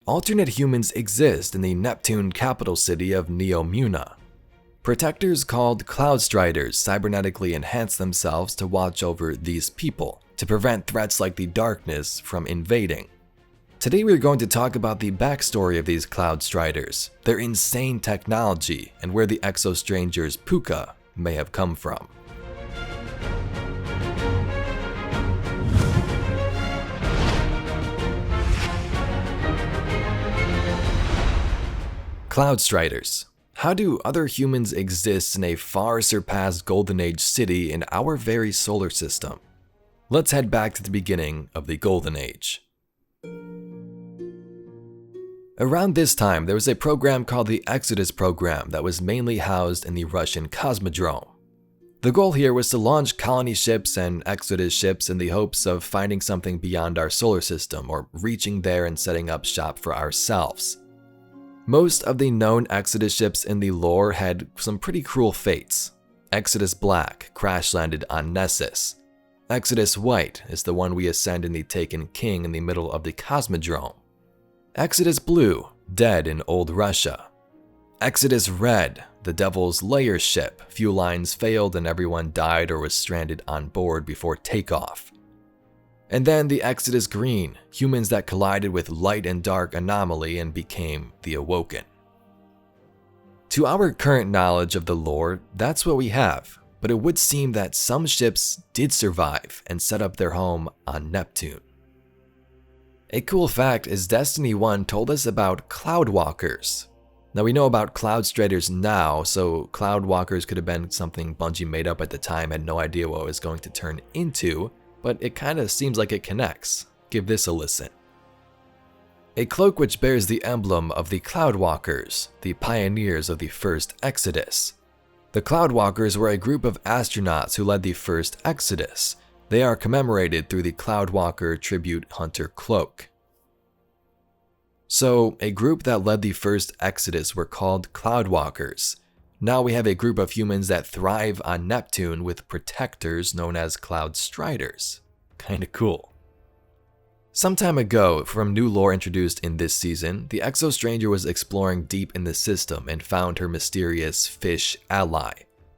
alternate humans exist in the Neptune capital city of Neomuna. Protectors called Cloudstriders cybernetically enhance themselves to watch over these people, to prevent threats like the darkness from invading. Today we're going to talk about the backstory of these Cloudstriders, their insane technology, and where the exo-strangers Pouka may have come from. Cloudstriders. How do other humans exist in a far surpassed Golden Age city in our very solar system? Let's head back to the beginning of the Golden Age. Around this time, there was a program called the Exodus program that was mainly housed in the Russian Cosmodrome. The goal here was to launch colony ships and Exodus ships in the hopes of finding something beyond our solar system or reaching there and setting up shop for ourselves. Most of the known Exodus ships in the lore had some pretty cruel fates. Exodus Black crash-landed on Nessus. Exodus White is the one we ascend in the Taken King in the middle of the Cosmodrome. Exodus Blue, dead in old Russia. Exodus Red, the Devil's Lair ship, fuel lines failed and everyone died or was stranded on board before takeoff. And then the Exodus Green, humans that collided with light and dark anomaly and became the Awoken. To our current knowledge of the lore, that's what we have, but it would seem that some ships did survive and set up their home on Neptune. A cool fact is Destiny 1 told us about Cloudwalkers. Now we know about Cloudstriders now, so Cloudwalkers could have been something Bungie made up at the time, had no idea what it was going to turn into, but it kinda seems like it connects. Give this a listen. A cloak which bears the emblem of the Cloudwalkers, the pioneers of the first Exodus. The Cloudwalkers were a group of astronauts who led the first Exodus. They are commemorated through the Cloudwalker Tribute Hunter Cloak. So, a group that led the first Exodus were called Cloudwalkers. Now we have a group of humans that thrive on Neptune with protectors known as Cloudstriders. Kinda cool. Some time ago, from new lore introduced in this season, the Exo-Stranger was exploring deep in the system and found her mysterious fish ally.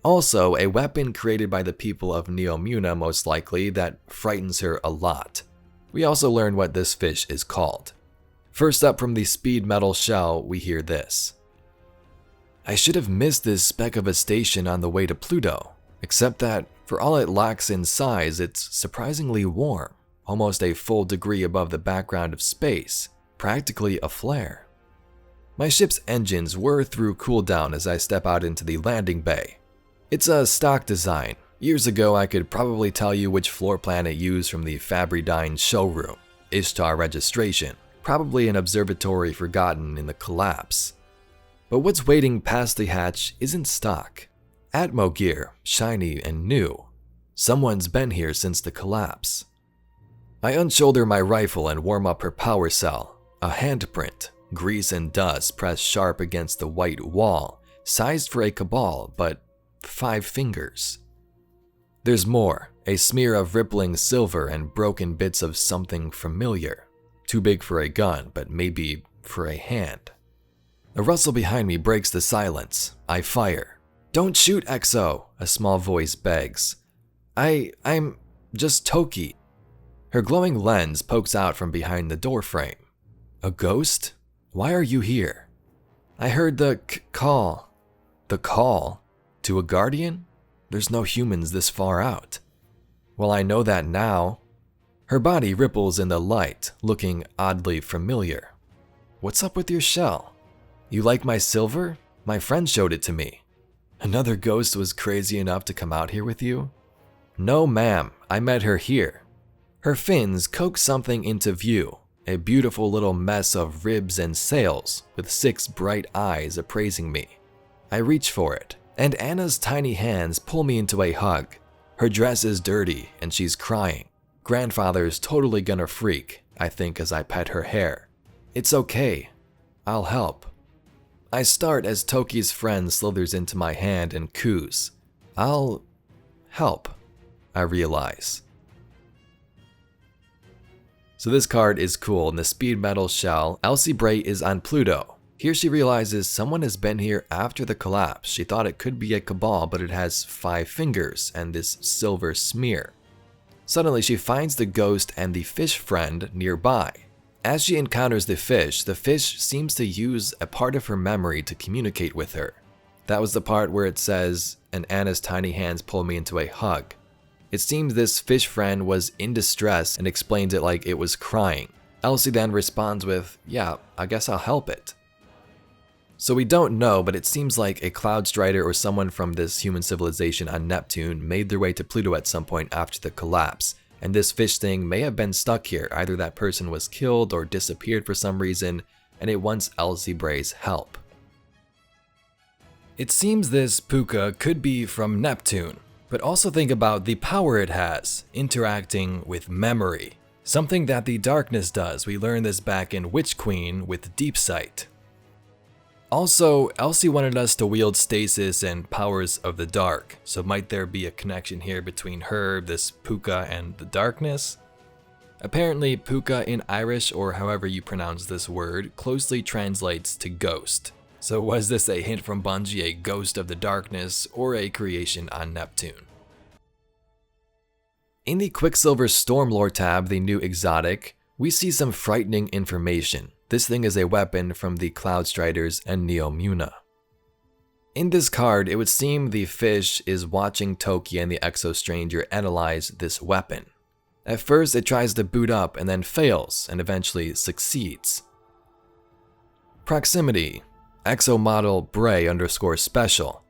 Also, a weapon created by the people of Neomuna most likely that frightens her a lot. We also learned what this fish is called. First up from the speed metal shell, we hear this. I should have missed this speck of a station on the way to Pluto, except that for all it lacks in size, it's surprisingly warm, almost a full degree above the background of space, practically a flare. My ship's engines whir through cooldown as I step out into the landing bay. It's a stock design. Years ago, I could probably tell you which floor plan it used from the Fabridyne showroom, Ishtar registration, probably an observatory forgotten in the collapse. But what's waiting past the hatch isn't stock. Atmo gear, shiny and new. Someone's been here since the collapse. I unshoulder my rifle and warm up her power cell. A handprint, grease and dust pressed sharp against the white wall, sized for a cabal, but 5 fingers. There's more, a smear of rippling silver and broken bits of something familiar. Too big for a gun, but maybe for a hand. A rustle behind me breaks the silence. I fire. Don't shoot, Exo, a small voice begs. I'm just Toki. Her glowing lens pokes out from behind the doorframe. A ghost? Why are you here? I heard the call. The call? To a guardian? There's no humans this far out. Well, I know that now. Her body ripples in the light, looking oddly familiar. What's up with your shell? You like my silver? My friend showed it to me. Another ghost was crazy enough to come out here with you? No, ma'am, I met her here. Her fins coax something into view, a beautiful little mess of ribs and sails with 6 bright eyes appraising me. I reach for it, and Anna's tiny hands pull me into a hug. Her dress is dirty and she's crying. Grandfather's totally gonna freak, I think, as I pet her hair. It's okay. I'll help. I start as Toki's friend slithers into my hand and coos. I'll help, I realize. So this card is cool. In the speed metal shell, Elsie Bray is on Pluto. Here she realizes someone has been here after the collapse. She thought it could be a cabal, but it has 5 fingers and this silver smear. Suddenly she finds the ghost and the fish friend nearby. As she encounters the fish seems to use a part of her memory to communicate with her. That was the part where it says, "And Anna's tiny hands pulled me into a hug." It seems this fish friend was in distress and explains it like it was crying. Elsie then responds with, "Yeah, I guess I'll help it." So we don't know, but it seems like a Cloudstrider or someone from this human civilization on Neptune made their way to Pluto at some point after the collapse, and this fish thing may have been stuck here. Either that person was killed or disappeared for some reason, and it wants Elsie Bray's help. It seems this Pouka could be from Neptune, but also think about the power it has, interacting with memory. Something that the darkness does. We learned this back in Witch Queen with Deep Sight. Also, Elsie wanted us to wield stasis and powers of the dark, so might there be a connection here between her, this Pouka, and the darkness? Apparently, Pouka in Irish, or however you pronounce this word, closely translates to ghost. So was this a hint from Bungie, a ghost of the darkness, or a creation on Neptune? In the Quicksilver Stormlore tab, the new exotic, we see some frightening information. This thing is a weapon from the Cloudstriders and Neomuna. In this card, it would seem the fish is watching Toki and the Exo Stranger analyze this weapon. At first, it tries to boot up and then fails, and eventually succeeds. Proximity. Exo model Bray _ special.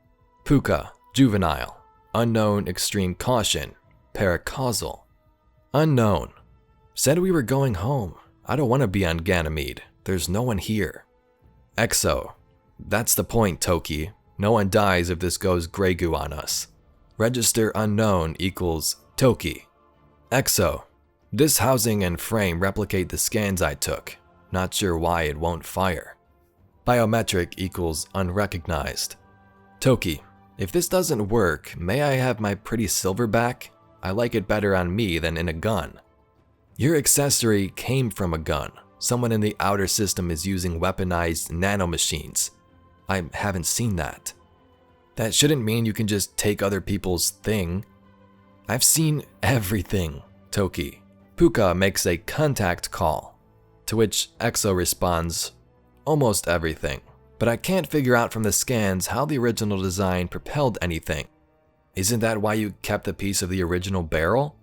Pouka, juvenile. Unknown extreme caution. Paracausal. Unknown. Said we were going home. I don't want to be on Ganymede. There's no one here. Exo. That's the point, Toki. No one dies if this goes Grey Goo on us. Register unknown equals Toki. Exo. This housing and frame replicate the scans I took. Not sure why it won't fire. Biometric equals unrecognized. Toki. If this doesn't work, may I have my pretty silver back? I like it better on me than in a gun. Your accessory came from a gun. Someone in the outer system is using weaponized nanomachines. I haven't seen that. That shouldn't mean you can just take other people's thing. I've seen everything, Toki. Pouka makes a contact call, to which Exo responds, almost everything. But I can't figure out from the scans how the original design propelled anything. Isn't that why you kept a piece of the original barrel?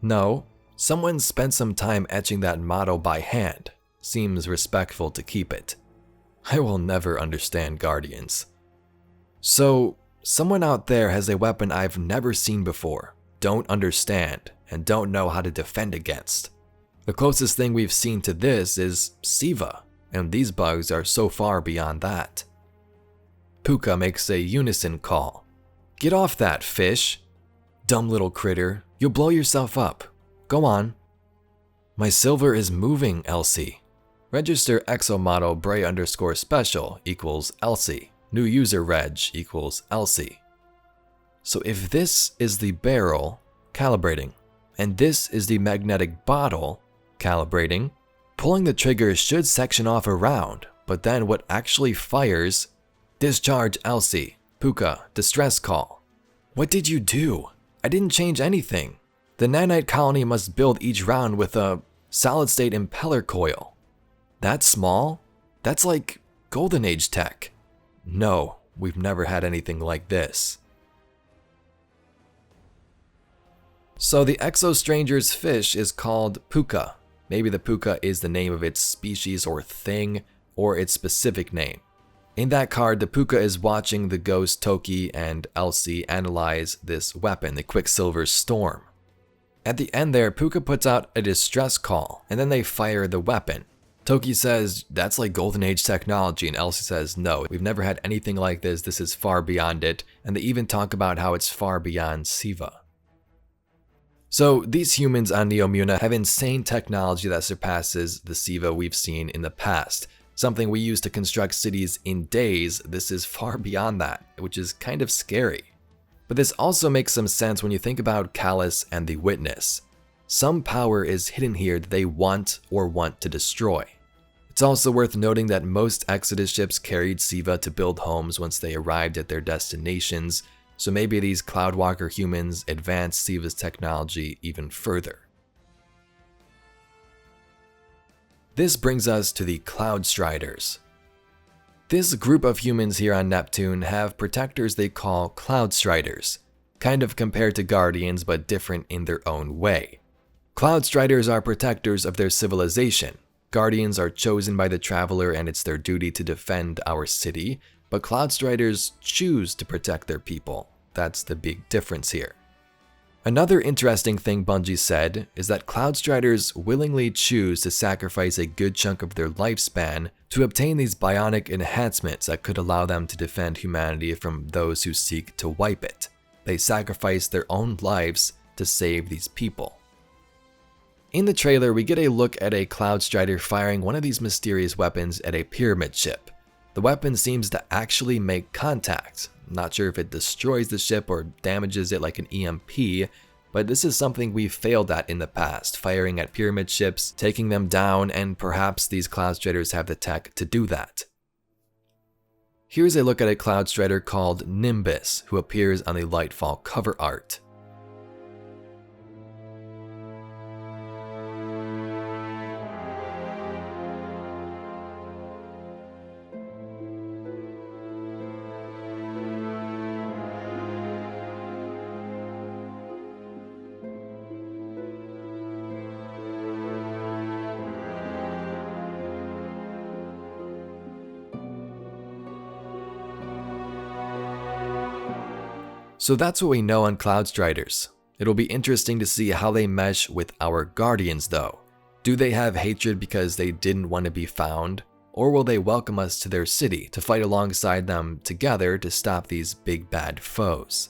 No. Someone spent some time etching that motto by hand. Seems respectful to keep it. I will never understand Guardians. So, someone out there has a weapon I've never seen before, don't understand, and don't know how to defend against. The closest thing we've seen to this is Siva, and these bugs are so far beyond that. Pouka makes a unison call. Get off that, fish. Dumb little critter, you'll blow yourself up. Go on. My silver is moving, Elsie. Register Exo model Bray _ special equals Elsie. New user reg equals Elsie. So if this is the barrel, calibrating, and this is the magnetic bottle, calibrating, pulling the trigger should section off a round, but then what actually fires? Discharge Elsie. Pouka, distress call. What did you do? I didn't change anything. The nanite colony must build each round with a solid-state impeller coil. That small? That's like Golden Age tech. No, we've never had anything like this. So the Exo Stranger's fish is called Pouka. Maybe the Pouka is the name of its species or thing, or its specific name. In that card, the Pouka is watching the ghost Toki and Elsie analyze this weapon, the Quicksilver Storm. At the end there, Pouka puts out a distress call, and then they fire the weapon. Toki says, that's like Golden Age technology, and Elsie says, no, we've never had anything like this is far beyond it, and they even talk about how it's far beyond Siva. So these humans on Neomuna have insane technology that surpasses the Siva we've seen in the past. Something we use to construct cities in days, this is far beyond that, which is kind of scary. But this also makes some sense when you think about Callus and the Witness. Some power is hidden here that they want to destroy. It's also worth noting that most Exodus ships carried Siva to build homes once they arrived at their destinations, so maybe these Cloudwalker humans advanced Siva's technology even further. This brings us to the Cloudstriders. This group of humans here on Neptune have protectors they call Cloudstriders, kind of compared to Guardians but different in their own way. Cloudstriders are protectors of their civilization. Guardians are chosen by the Traveler and it's their duty to defend our city, but Cloudstriders choose to protect their people. That's the big difference here. Another interesting thing Bungie said is that Cloudstriders willingly choose to sacrifice a good chunk of their lifespan to obtain these bionic enhancements that could allow them to defend humanity from those who seek to wipe it. They sacrifice their own lives to save these people. In the trailer, we get a look at a Cloudstrider firing one of these mysterious weapons at a pyramid ship. The weapon seems to actually make contact. I'm not sure if it destroys the ship or damages it like an EMP, but this is something we've failed at in the past, firing at pyramid ships, taking them down, and perhaps these Cloudstriders have the tech to do that. Here's a look at a Cloudstrider called Nimbus, who appears on the Lightfall cover art. So that's what we know on Cloudstriders. It'll be interesting to see how they mesh with our Guardians though. Do they have hatred because they didn't want to be found? Or will they welcome us to their city to fight alongside them together to stop these big bad foes?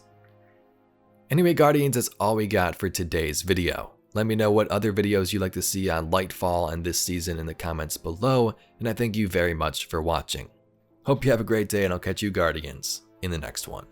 Anyway Guardians, that's all we got for today's video. Let me know what other videos you'd like to see on Lightfall and this season in the comments below, and I thank you very much for watching. Hope you have a great day and I'll catch you Guardians in the next one.